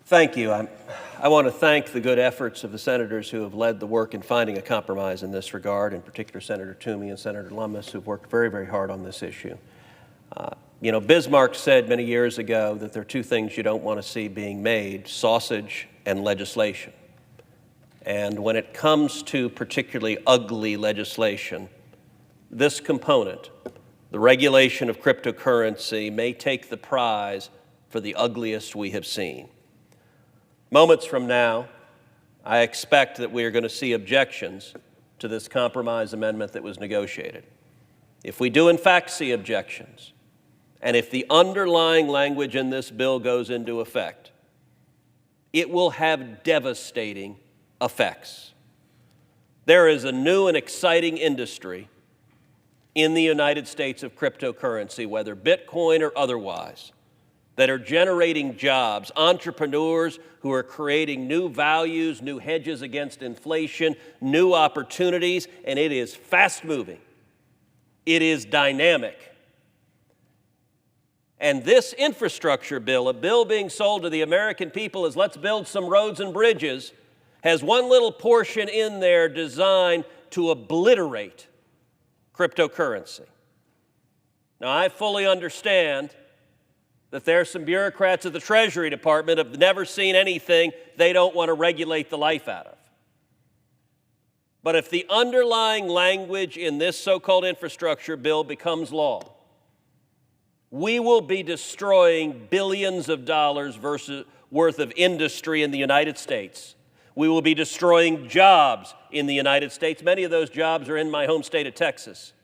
Thank you. I want to thank the good efforts of the senators who have led the work in finding a compromise in this regard, in particular Senator Toomey and Senator Lummis, who've worked very, very hard on this issue. Bismarck said many years ago that there are two things you don't want to see being made: sausage and legislation. And when it comes to particularly ugly legislation, this component, the regulation of cryptocurrency, may take the prize for the ugliest we have seen. Moments from now, I expect that we are going to see objections to this compromise amendment that was negotiated. If we do in fact see objections, and if the underlying language in this bill goes into effect, it will have devastating effects. There is a new and exciting industry in the United States of cryptocurrency, whether Bitcoin or otherwise, that are generating jobs, entrepreneurs who are creating new values, new hedges against inflation, new opportunities, and it is fast-moving. It is dynamic. And this infrastructure bill, a bill being sold to the American people as let's build some roads and bridges, has one little portion in there designed to obliterate cryptocurrency. Now, I fully understand that there are some bureaucrats at the Treasury Department who have never seen anything they don't want to regulate the life out of. But if the underlying language in this so-called infrastructure bill becomes law, we will be destroying billions of dollars worth of industry in the United States. We will be destroying jobs in the United States. Many of those jobs are in my home state of Texas.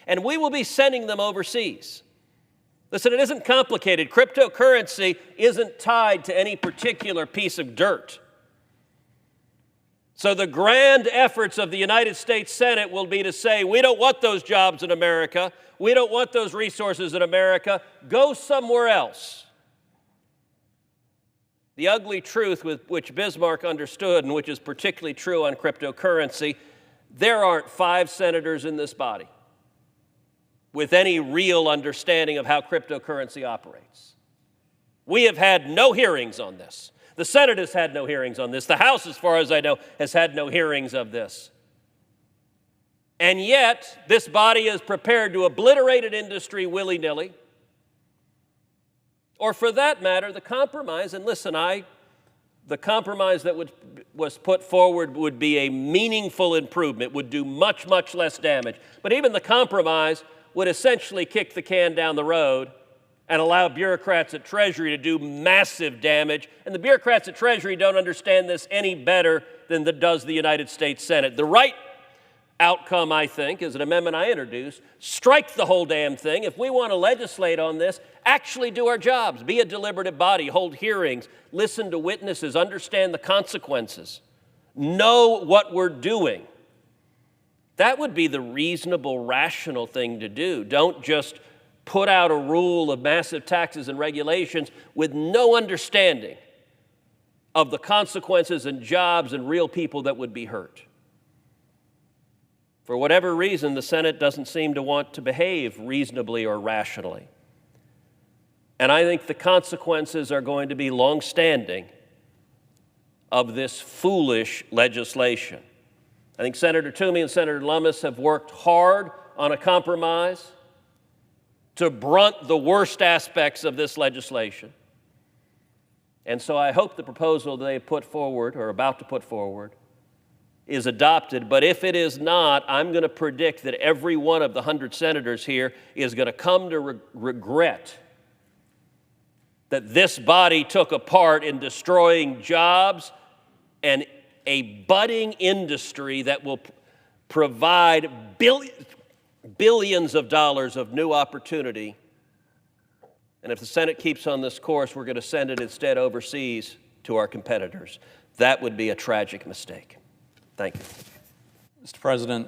And we will be sending them overseas. Listen, it isn't complicated. Cryptocurrency isn't tied to any particular piece of dirt. So the grand efforts of the United States Senate will be to say, we don't want those jobs in America. We don't want those resources in America. Go somewhere else. The ugly truth with which Bismarck understood, and which is particularly true on cryptocurrency, there aren't 5 senators in this body with any real understanding of how cryptocurrency operates. We have had no hearings on this. The Senate has had no hearings on this. The House, as far as I know, has had no hearings of this. And yet, this body is prepared to obliterate an industry willy-nilly, or for that matter, the compromise. And listen, the compromise that was put forward would be a meaningful improvement, would do much, much less damage. But even the compromise would essentially kick the can down the road and allow bureaucrats at Treasury to do massive damage. And the bureaucrats at Treasury don't understand this any better than does the United States Senate. The right outcome, I think, is an amendment I introduced: strike the whole damn thing. If we want to legislate on this, actually do our jobs. Be a deliberative body, hold hearings, listen to witnesses, understand the consequences, know what we're doing. That would be the reasonable, rational thing to do. Don't just put out a rule of massive taxes and regulations with no understanding of the consequences and jobs and real people that would be hurt. For whatever reason, the Senate doesn't seem to want to behave reasonably or rationally. And I think the consequences are going to be long-standing of this foolish legislation. I think Senator Toomey and Senator Lummis have worked hard on a compromise to brunt the worst aspects of this legislation. And so I hope the proposal they put forward, or about to put forward, is adopted. But if it is not, I'm going to predict that every one of the 100 senators here is going to come to regret that this body took a part in destroying jobs and a budding industry that will provide billions of dollars of new opportunity. And if the Senate keeps on this course, we're going to send it instead overseas to our competitors. That would be a tragic mistake. Thank you. Mr. President,